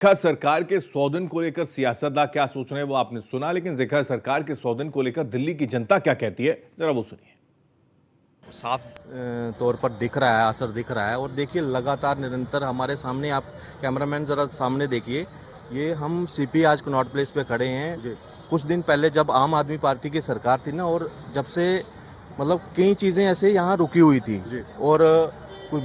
जिक्र सरकार के 100 दिन को लेकर सियासतदान क्या सोच रहे हैं वो आपने सुना, लेकिन जिक्र सरकार के 100 दिन को लेकर दिल्ली की जनता क्या कहती है, जरा वो सुनिए। साफ तौर पर दिख रहा है, असर दिख रहा है। और देखिए लगातार निरंतर हमारे सामने, आप कैमरामैन ज़रा सामने देखिए, ये हम सीपी आज कनॉट प्लेस पे खड़े हैं। कुछ दिन पहले जब आम आदमी पार्टी की सरकार थी ना, और जब से मतलब कई चीज़ें ऐसे यहाँ रुकी हुई थी, और कुछ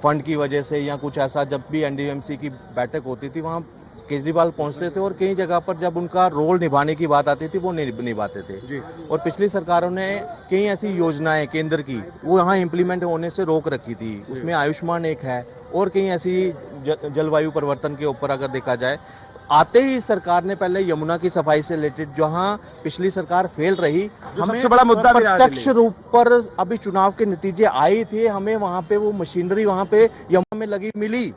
फंड की वजह से या कुछ ऐसा, जब भी एनडीएमसी की बैठक होती थी वहाँ केजरीवाल पहुंचते थे, और कई जगह पर जब उनका रोल निभाने की बात आती थी वो नहीं निभाते थे। और पिछली सरकारों ने कई ऐसी योजनाएं केंद्र की वो यहाँ इम्प्लीमेंट होने से रोक रखी थी। उसमें आयुष्मान एक है, और कई ऐसी जलवायु परिवर्तन के ऊपर अगर देखा जाए, आते ही सरकार ने पहले यमुना की सफाई से रिलेटेड, जहां पिछली सरकार फेल रही, हमें सबसे बड़ा मुद्दा प्रत्यक्ष रूप पर अभी चुनाव के नतीजे आए थे, हमें वहां पे वो मशीनरी वहां पे यमुना में लगी मिली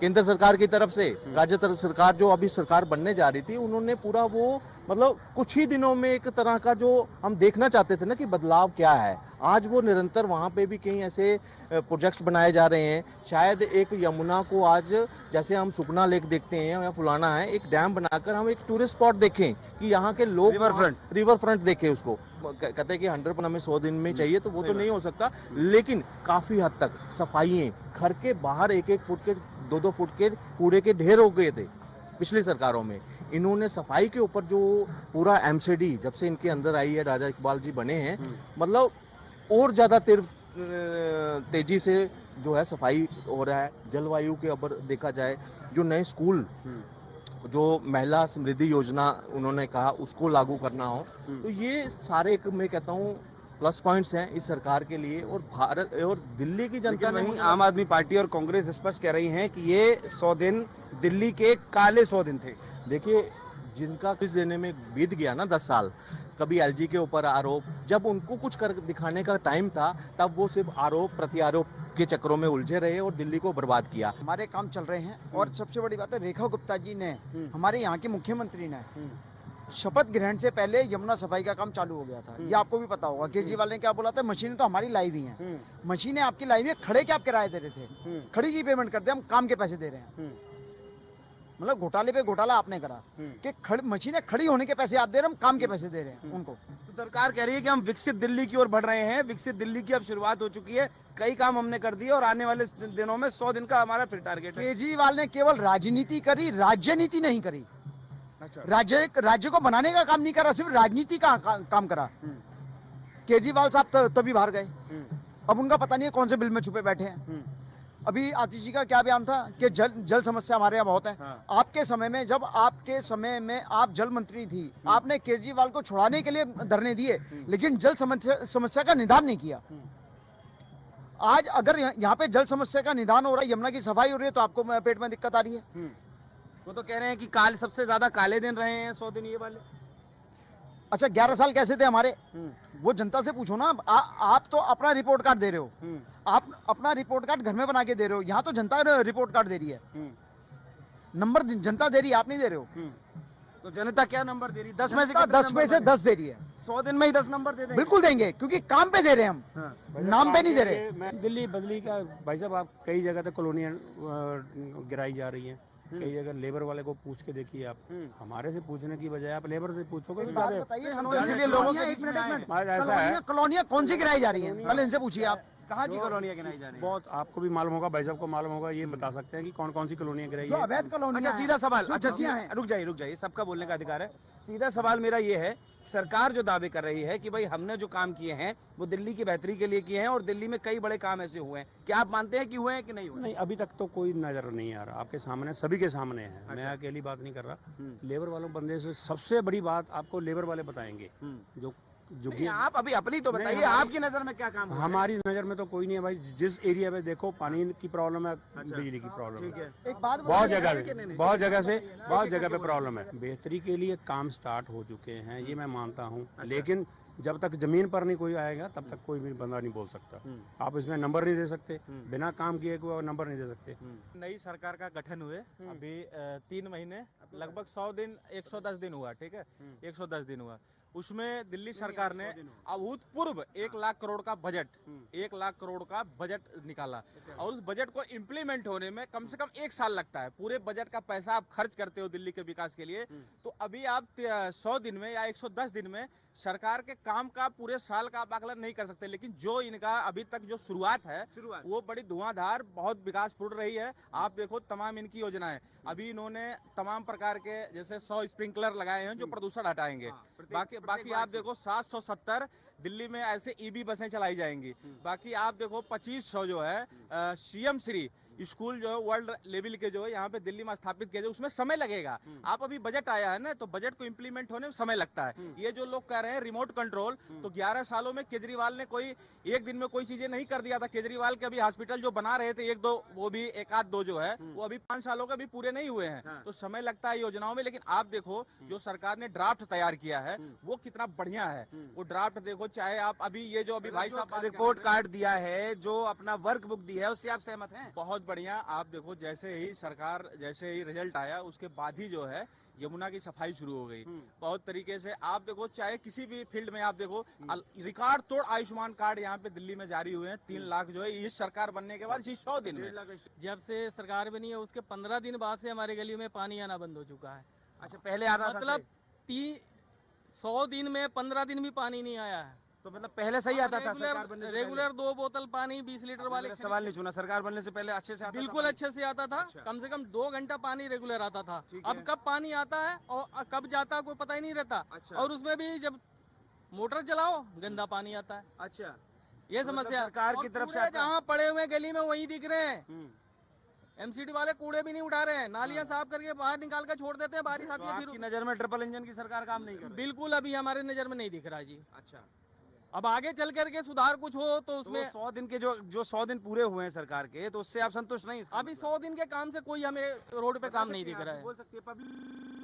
केंद्र सरकार की तरफ से। राज्य सरकार जो अभी सरकार बनने जा रही थी, उन्होंने पूरा वो मतलब कुछ ही दिनों में एक तरह का जो हम देखना चाहते थे ना कि बदलाव क्या है, आज वो निरंतर वहां पे भी कई ऐसे प्रोजेक्ट्स बनाए जा रहे हैं। शायद एक यमुना को आज, जैसे हम सुखना लेक देखते हैं या फुलाना है, एक डैम बनाकर हम एक टूरिस्ट स्पॉट देखें कि यहाँ के लोग रिवर फ्रंट देखें उसको। कहते हैं कि 100 हमें 100 दिन में चाहिए, तो वो तो नहीं हो सकता, लेकिन काफी हद तक सफाइयाँ, घर के बाहर 1-1 फुट के 2-2 फुट के कूड़े के ढेर हो गए थे पिछली सरकारों में। इन्होंने सफाई के ऊपर जो पूरा एमसीडी जब से इनके अंदर आई है, राजा इकबाल जी बने हैं, मतलब और ज्यादा तेजी से जो है सफाई हो रहा है। जलवायु के ऊपर देखा जाए, जो नए स्कूल, जो महिला समृद्धि योजना उन्होंने कहा उसको लागू करना हो, तो ये सारे एक मैं कहता हूँ प्लस पॉइंट्स हैं इस सरकार के लिए। और भारत और दिल्ली की जनता ने, आम आदमी पार्टी और कांग्रेस स्पष्ट कह रही हैं कि ये 100 दिन दिल्ली के काले 100 दिन थे। देखिए, जिनका किस देने में बीत गया ना 10 साल, कभी एलजी के ऊपर आरोप, जब उनको कुछ कर दिखाने का टाइम था, तब वो सिर्फ आरोप प्रत्यारोप के चक्रों में उलझे रहे और दिल्ली को बर्बाद किया। हमारे काम चल रहे हैं, और सबसे बड़ी बात है, रेखा गुप्ता जी ने, हमारे यहाँ के मुख्यमंत्री ने, शपथ ग्रहण से पहले यमुना सफाई का काम चालू हो गया था। ये आपको भी पता होगा। केजरीवाल ने क्या बोला था, मशीनें तो हमारी लाई हुई हैं, मशीनें आपकी लाई हुई है, खड़े के आप किराए दे रहे थे, खड़ी की पेमेंट करते, हम काम के पैसे दे रहे हैं। मतलब घोटाले पे घोटाला आपने करा कि मशीनें खड़ी होने के पैसे आप दे रहे हैं, हम काम के पैसे दे रहे हैं उनको। तो सरकार कह रही है कि हम विकसित दिल्ली की ओर बढ़ रहे हैं, विकसित दिल्ली की अब शुरुआत हो चुकी है, कई काम हमने कर दिए और आने वाले दिनों में 100 दिन का हमारा फिर टारगेट है। केजरीवाल ने केवल राजनीति करी, राज्य नीति नहीं करी। राज्य को बनाने का काम नहीं करा, सिर्फ राजनीति का काम करा। केजरीवाल साहब तभी बाहर गए, अब उनका पता नहीं है कौन से बिल में छुपे बैठे हैं। अभी आतिश जी का क्या बयान था कि जल समस्या हमारे यहाँ बहुत है। आपके समय में, जब आपके समय में आप जल मंत्री थी, आपने केजरीवाल को छुड़ाने के लिए धरने दिए, लेकिन जल समस्या का निदान नहीं किया। आज अगर यहाँ पे जल समस्या का निदान हो रहा है, यमुना की सफाई हो रही है, तो आपको पेट में दिक्कत आ रही है। वो तो कह रहे हैं कि सबसे ज्यादा काले दिन रहे हैं 100 दिन ये वाले। अच्छा, 11 साल कैसे थे हमारे, वो जनता से पूछो ना। आप तो अपना रिपोर्ट कार्ड दे रहे हो, आप अपना रिपोर्ट कार्ड घर में बना के दे रहे हो, यहाँ तो जनता रिपोर्ट कार्ड दे रही है। नंबर जनता दे रही है, आप नहीं दे रहे हो। तो जनता क्या नंबर दे रही है? 10 में से 10 दे रही है। 100 दिन में ही 10 नंबर दे देंगे? बिल्कुल देंगे, क्योंकि काम पे दे रहे हैं हम, नाम पे नहीं दे रहे। दिल्ली बदली का भाई साहब, आप कई जगह तक कॉलोनियां गिराई जा रही हैं, कई जगह लेबर वाले को पूछ के देखिए आप। हमारे से पूछने की बजाय आप लेबर से पूछोगे। कॉलोनियां कौन सी गिराई जा रही है, पहले इनसे पूछिए आप। कहाँ की कॉलोनियां गिराई जा रही है? बहुत आपको भी मालूम होगा, भाई साहब को मालूम होगा, ये बता सकते हैं कि कौन कौन सी कॉलोनियां गिराई है। अवैध कॉलोनियां। अच्छा, सीधा सवाल, रुक जाइए, सबका बोलने का अधिकार है। सीधा सवाल मेरा ये है, सरकार जो दावे कर रही है कि भाई हमने जो काम किए हैं वो दिल्ली की बेहतरी के लिए किए हैं, और दिल्ली में कई बड़े काम ऐसे हुए हैं, क्या आप मानते हैं कि हुए हैं कि नहीं हुए? नहीं, अभी तक तो कोई नजर नहीं आ रहा। आपके सामने, सभी के सामने है। अच्छा। मैं अकेली बात नहीं कर रहा। लेबर वालों बंदे से सबसे बड़ी बात आपको लेबर वाले बताएंगे। जो आप अभी अपनी तो बताइए, आपकी नजर में क्या काम हुआ? हमारी नजर में तो कोई नहीं है भाई। जिस एरिया में देखो पानी की प्रॉब्लम है, बिजली की प्रॉब्लम है, एक बात बहुत जगह पे प्रॉब्लम है। बेहतरी के लिए काम स्टार्ट हो चुके हैं, ये मैं मानता हूँ। लेकिन जब तक जमीन पर नहीं कोई आएगा, तब तक कोई भी बंदा नहीं बोल सकता। आप इसमें नंबर नहीं दे सकते, बिना काम किए कोई नंबर नहीं दे सकते। नई सरकार का गठन हुए अभी 3 महीने, लगभग 100 दिन, 110 दिन हुआ, ठीक है, 110 दिन हुआ। उसमें दिल्ली सरकार ने अभूतपूर्व 1 लाख करोड़ का बजट 1 लाख करोड़ का बजट निकाला और उस बजट को इम्प्लीमेंट होने में कम से कम 1 साल लगता है। पूरे बजट का पैसा आप खर्च करते हो दिल्ली के विकास के लिए, तो अभी आप 100 दिन में या 110 दिन में सरकार के काम का पूरे साल का आप आकलन नहीं कर सकते। लेकिन जो इनका अभी तक जो शुरुआत है वो बड़ी धुआंधार, बहुत विकासपूर्ण रही है। आप देखो तमाम इनकी योजनाएं, अभी इन्होंने तमाम प्रकार के जैसे 100 स्प्रिंकलर लगाए हैं जो प्रदूषण हटाएंगे। बाकी आप देखो 770 दिल्ली में ऐसे ईबी बसें चलाई जाएंगी। बाकी आप देखो 2500 जो है सीएम श्री स्कूल जो है वर्ल्ड लेवल के जो है यहाँ पे दिल्ली में स्थापित किया जाए, उसमें समय लगेगा। आप अभी बजट आया है ना, तो बजट को इम्प्लीमेंट होने में समय लगता है। ये जो लोग कह रहे हैं रिमोट कंट्रोल, तो 11 सालों में केजरीवाल ने कोई एक दिन में कोई चीजें नहीं कर दिया था। केजरीवाल के अभी हॉस्पिटल जो बना रहे थे 1-2, वो भी 1-2 जो है वो अभी 5 सालों के भी पूरे नहीं हुए हैं। तो समय लगता है योजनाओं में। लेकिन आप देखो जो सरकार ने ड्राफ्ट तैयार किया है वो कितना बढ़िया है। वो ड्राफ्ट देखो, चाहे आप अभी ये जो अभी भाई साहब रिपोर्ट कार्ड दिया है, जो अपना वर्क बुक दी है, उससे आप सहमत हैं? बहुत बढ़िया। आप देखो जैसे ही रिजल्ट आया उसके बाद ही जो है यमुना की सफाई शुरू हो गई बहुत तरीके से। आप देखो चाहे किसी भी फील्ड में आप देखो रिकॉर्ड तोड़ आयुष्मान कार्ड यहाँ पे दिल्ली में जारी हुए हैं। 3 लाख जो है इस सरकार बनने के बाद इसी 100 दिन में। जब से सरकार बनी है उसके 15 दिन बाद से हमारे गलियों में पानी आना बंद हो चुका है। अच्छा, पहले आ रहा था? मतलब 100 दिन में 15 दिन भी पानी नहीं आया है। तो मतलब पहले सही आता था सरकार बनने से रेगुलर 2 बोतल पानी 20 लीटर वाले पहले? सवाल नहीं सुना, सरकार बनने से पहले अच्छे से आता बिल्कुल था? अच्छे से आता था। कम से कम 2 घंटा पानी रेगुलर आता था। अब कब पानी आता है और कब जाता है कोई पता ही नहीं रहता। और उसमें भी जब मोटर चलाओ गंदा पानी आता है। अच्छा, ये समस्या सरकार की तरफ से जहाँ पड़े हुए गली में वही दिख रहे हैं। एमसीडी वाले कूड़े भी नहीं उठा रहे हैं, नालियां साफ करके बाहर निकाल कर छोड़ देते हैं। बारिश आती है आपकी फिर नजर में ट्रिपल इंजन की सरकार काम नहीं कर रही? बिल्कुल अभी हमारे नजर में नहीं दिख रहा जी। अच्छा, अब आगे चल करके सुधार कुछ हो तो उसमें 100 दिन के जो 100 दिन पूरे हुए हैं सरकार के, तो उससे आप संतुष्ट नहीं? अभी 100 दिन के काम से कोई हमें रोड पे काम नहीं दिख रहा है। बोल सकती है पब्लिक।